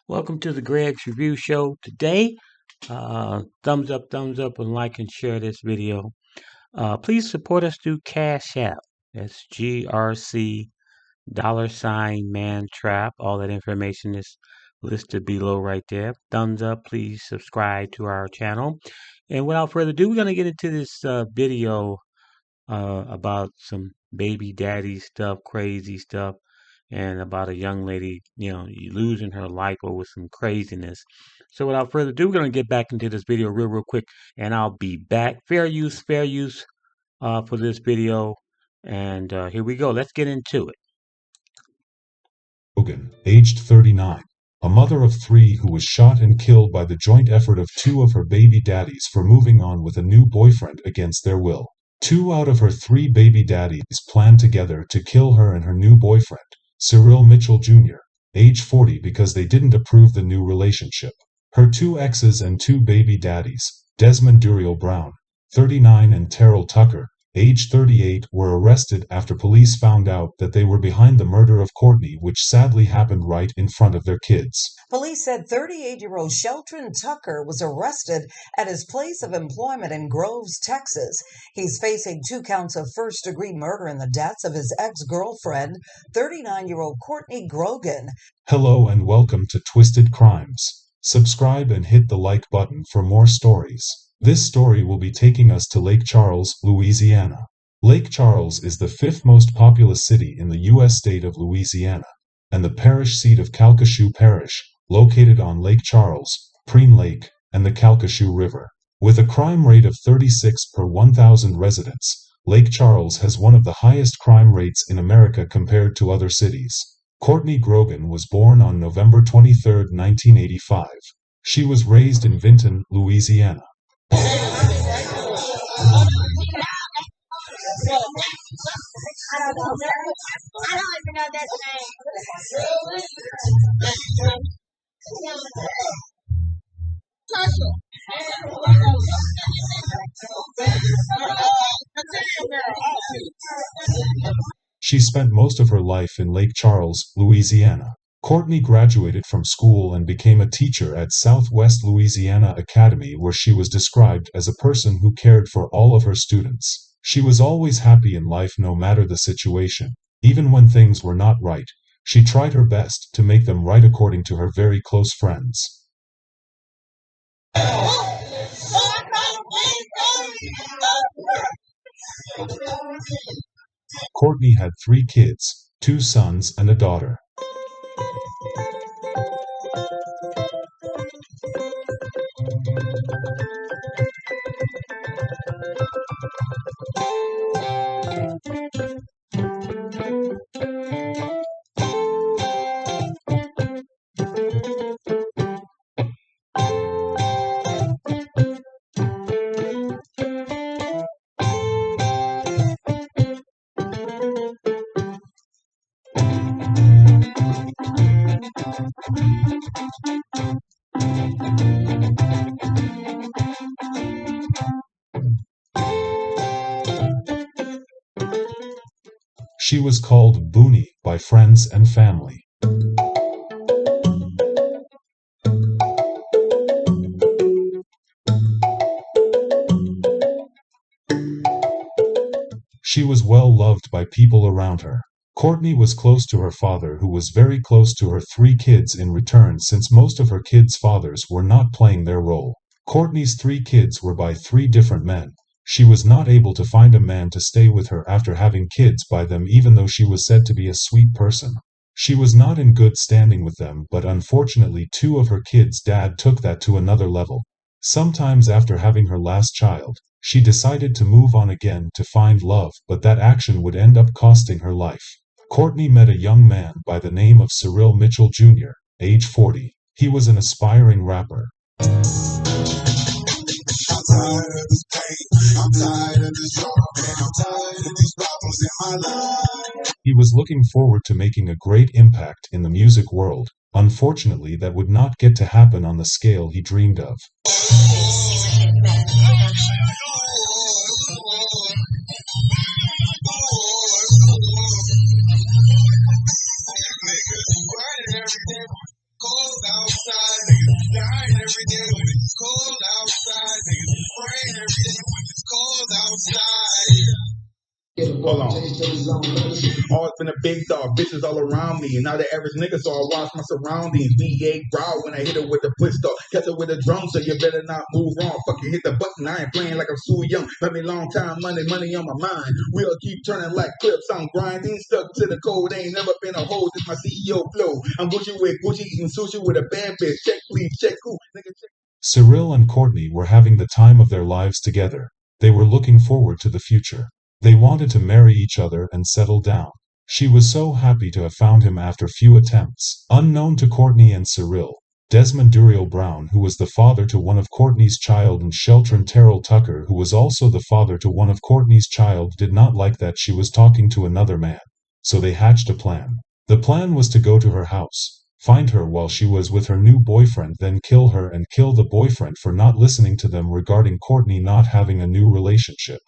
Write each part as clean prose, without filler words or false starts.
Welcome to the Greg's Review Show. Today, thumbs up, and like and share this video. Please support us through Cash App. That's GRC $mantrap. All that information is listed below right there. Thumbs up. Please subscribe to our channel. And without further ado, we're going to get into this video about some baby daddy stuff, crazy stuff, and about a young lady, losing her life over some craziness. So without further ado, we're going to get back into this video real quick, and I'll be back. Fair use for this video. And here we go. Let's get into it. Logan, aged 39, a mother of three who was shot and killed by the joint effort of two of her baby daddies for moving on with a new boyfriend against their will. Two out of her three baby daddies planned together to kill her and her new boyfriend, Cyril Mitchell Jr., age 40, because they didn't approve the new relationship. Her two exes and two baby daddies, Desmond Duriel Brown, 39, and Terrell Tucker, age 38, were arrested after police found out that they were behind the murder of Courtney, which sadly happened right in front of their kids. Police said 38-year-old Shelton Tucker was arrested at his place of employment in Groves, Texas. He's facing 2 counts of first-degree murder in the deaths of his ex-girlfriend, 39-year-old Courtney Grogan. Hello and welcome to Twisted Crimes. Subscribe and hit the like button for more stories. This story will be taking us to Lake Charles, Louisiana. Lake Charles is the 5th most populous city in the U.S. state of Louisiana, and the parish seat of Calcasieu Parish, located on Lake Charles, Preen Lake, and the Calcasieu River. With a crime rate of 36 per 1,000 residents, Lake Charles has one of the highest crime rates in America compared to other cities. Courtney Grogan was born on November 23, 1985. She was raised in Vinton, Louisiana. I don't even know that name. She spent most of her life in Lake Charles, Louisiana. Courtney graduated from school and became a teacher at Southwest Louisiana Academy, where she was described as a person who cared for all of her students. She was always happy in life no matter the situation. Even when things were not right, she tried her best to make them right, according to her very close friends. Courtney had 3 kids, 2 sons and a daughter. She was called Boonie by friends and family. She was well loved by people around her. Courtney was close to her father, who was very close to her 3 kids in return, since most of her kids' fathers were not playing their role. Courtney's 3 kids were by 3 different men. She was not able to find a man to stay with her after having kids by them, even though she was said to be a sweet person. She was not in good standing with them, but unfortunately 2 of her kids' dad took that to another level. Sometimes after having her last child, she decided to move on again to find love, but that action would end up costing her life. Courtney met a young man by the name of Cyril Mitchell Jr., age 40. He was an aspiring rapper. I'm tired of this pain, I'm tired of this drama, and I'm tired of these problems in my life. He was looking forward to making a great impact in the music world. Unfortunately, that would not get to happen on the scale he dreamed of. outside, niggas dying every day when it's cold outside, niggas praying every day when it's cold outside. Hold on. Always been a big dog, bitches all around me. And now the average nigga, so I watch my surroundings. B.A. growl when I hit it with the pistol. Catch it with a drum, so you better not move wrong. Fucking hit the button, I ain't playing like I'm so young. Let me long time, money on my mind. We'll keep turning like clips, I'm grinding. Stuck to the code, ain't never been a hoe. This my CEO flow. I'm Gucci with Gucci, eating sushi with a bad bitch. Check please, check who, nigga check. Cyril and Courtney were having the time of their lives together. They were looking forward to the future. They wanted to marry each other and settle down. She was so happy to have found him after few attempts. Unknown to Courtney and Cyril, Desmond Duriel Brown, who was the father to one of Courtney's child, and Shelton Terrell Tucker, who was also the father to one of Courtney's child, did not like that she was talking to another man. So they hatched a plan. The plan was to go to her house, find her while she was with her new boyfriend, then kill her and kill the boyfriend for not listening to them regarding Courtney not having a new relationship.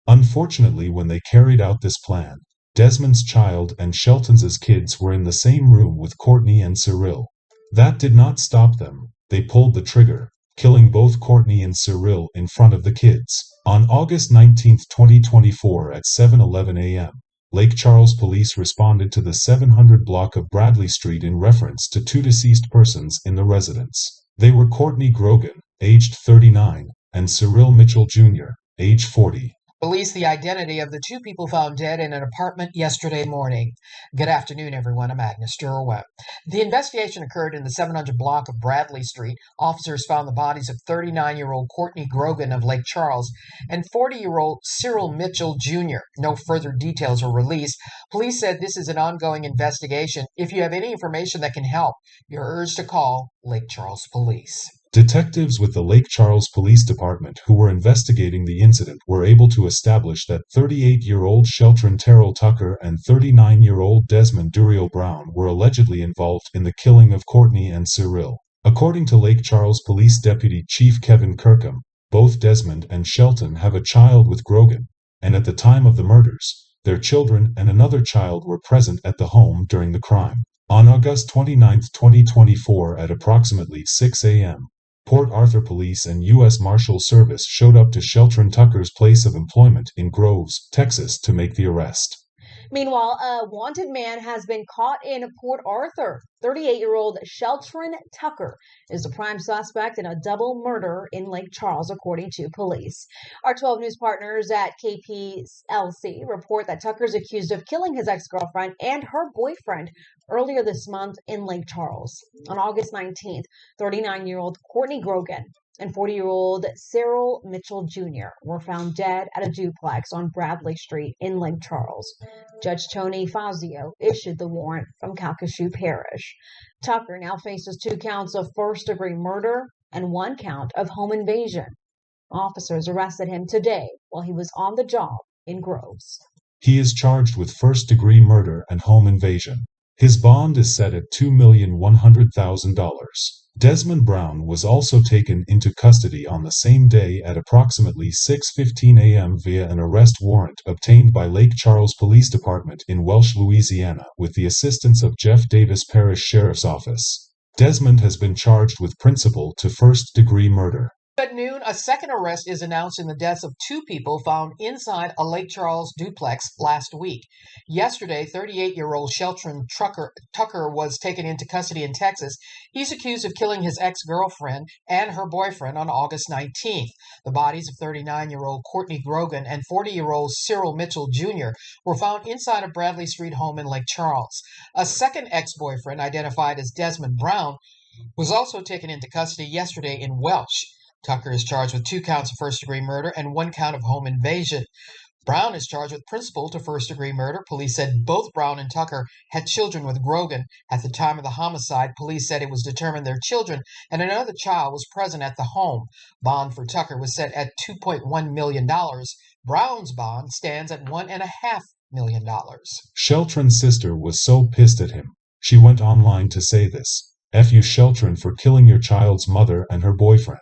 Unfortunately, when they carried out this plan, Desmond's child and Shelton's kids were in the same room with Courtney and Cyril. That did not stop them. They pulled the trigger, killing both Courtney and Cyril in front of the kids. On August 19, 2024 at 7:11 a.m., Lake Charles police responded to the 700 block of Bradley Street in reference to two deceased persons in the residence. They were Courtney Grogan, aged 39, and Cyril Mitchell Jr., age 40. Released the identity of the two people found dead in an apartment yesterday morning. Good afternoon, everyone. I'm Agnes Durwell. The investigation occurred in the 700 block of Bradley Street. Officers found the bodies of 39-year-old Courtney Grogan of Lake Charles and 40-year-old Cyril Mitchell Jr. No further details were released. Police said this is an ongoing investigation. If you have any information that can help, you're urged to call Lake Charles Police. Detectives with the Lake Charles Police Department who were investigating the incident were able to establish that 38-year-old Shelton Terrell Tucker and 39-year-old Desmond Duriel Brown were allegedly involved in the killing of Courtney and Cyril. According to Lake Charles Police Deputy Chief Kevin Kirkham, both Desmond and Shelton have a child with Grogan, and at the time of the murders, their children and another child were present at the home during the crime. On August 29, 2024 at approximately 6 a.m., Port Arthur Police and U.S. Marshal Service showed up to Shelton Tucker's place of employment in Groves, Texas to make the arrest. Meanwhile, a wanted man has been caught in Port Arthur. 38-year-old Shelton Tucker is the prime suspect in a double murder in Lake Charles, according to police. Our 12 News partners at KPLC report that Tucker is accused of killing his ex-girlfriend and her boyfriend earlier this month in Lake Charles. On August 19th, 39-year-old Courtney Grogan and 40-year-old Cyril Mitchell Jr. were found dead at a duplex on Bradley Street in Lake Charles. Judge Tony Fazio issued the warrant from Calcasieu Parish. Tucker now faces 2 counts of first-degree murder and 1 count of home invasion. Officers arrested him today while he was on the job in Groves. He is charged with first-degree murder and home invasion. His bond is set at $2,100,000. Desmond Brown was also taken into custody on the same day at approximately 6:15 a.m. via an arrest warrant obtained by Lake Charles Police Department in Welch, Louisiana, with the assistance of Jeff Davis Parish Sheriff's Office. Desmond has been charged with principal to first-degree murder. At noon, a second arrest is announced in the deaths of 2 people found inside a Lake Charles duplex last week. Yesterday, 38-year-old Shelton Tucker was taken into custody in Texas. He's accused of killing his ex-girlfriend and her boyfriend on August 19th. The bodies of 39-year-old Courtney Grogan and 40-year-old Cyril Mitchell Jr. were found inside a Bradley Street home in Lake Charles. A second ex-boyfriend, identified as Desmond Brown, was also taken into custody yesterday in Welch. Tucker is charged with 2 counts of first-degree murder and 1 count of home invasion. Brown is charged with principal to first-degree murder. Police said both Brown and Tucker had children with Grogan. At the time of the homicide, police said it was determined their children and another child was present at the home. Bond for Tucker was set at $2.1 million. Brown's bond stands at $1.5 million. Shelton's sister was so pissed at him, she went online to say this: "F you Shelton for killing your child's mother and her boyfriend.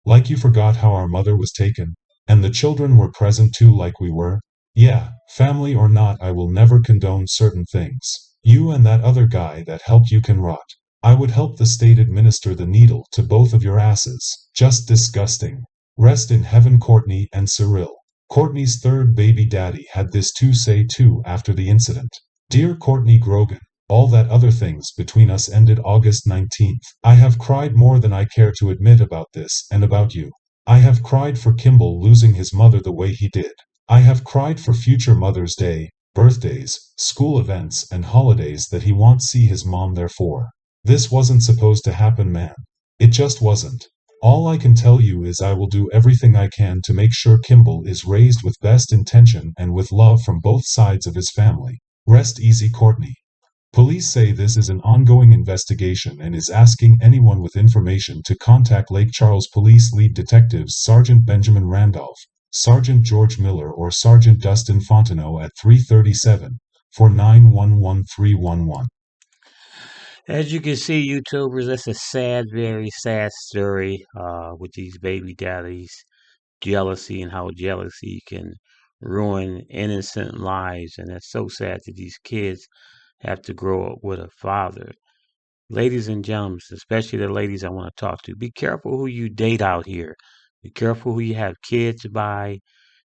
Like you forgot how our mother was taken, and the children were present too like we were? Yeah, family or not, I will never condone certain things. You and that other guy that helped you can rot. I would help the state administer the needle to both of your asses. Just disgusting. Rest in heaven, Courtney and Cyril. Courtney's third baby daddy had this to say too after the incident. Dear Courtney Grogan, all that other things between us ended August 19th. I have cried more than I care to admit about this and about you. I have cried for Kimball losing his mother the way he did. I have cried for future Mother's Day, birthdays, school events, and holidays that he won't see his mom there for. This wasn't supposed to happen, man. It just wasn't. All I can tell you is I will do everything I can to make sure Kimball is raised with best intention and with love from both sides of his family. Rest easy, Courtney. Police say this is an ongoing investigation and is asking anyone with information to contact Lake Charles Police Lead Detectives Sergeant Benjamin Randolph, Sergeant George Miller, or Sergeant Dustin Fontenot at 337 491 1311. As you can see, YouTubers, that's a sad, very sad story with these baby daddies, jealousy, and how jealousy can ruin innocent lives. And it's so sad that these kids have to grow up with a father. Ladies and gentlemen, especially the ladies I want to talk to, be careful who you date out here. Be careful who you have kids by.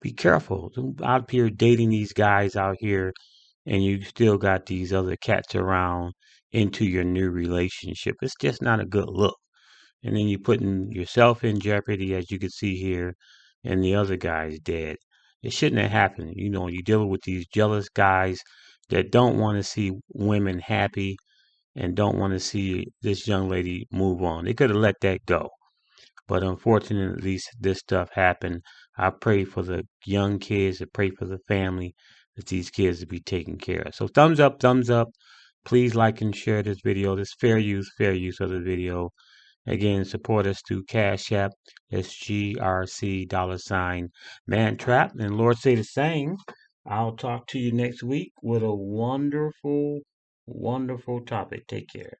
Be careful. Don't out here dating these guys out here and you still got these other cats around into your new relationship. It's just not a good look. And then you're putting yourself in jeopardy, as you can see here, and the other guy's dead. It shouldn't have happened. You know, you're dealing with these jealous guys that don't want to see women happy and don't want to see this young lady move on. They could have let that go. But unfortunately, this stuff happened. I pray for the young kids. I pray for the family that these kids will be taken care of. So thumbs up, thumbs up. Please like and share this video. This fair use of the video. Again, support us through Cash App. That's GRC $ mantrap. And Lord say the same. I'll talk to you next week with a wonderful, wonderful topic. Take care.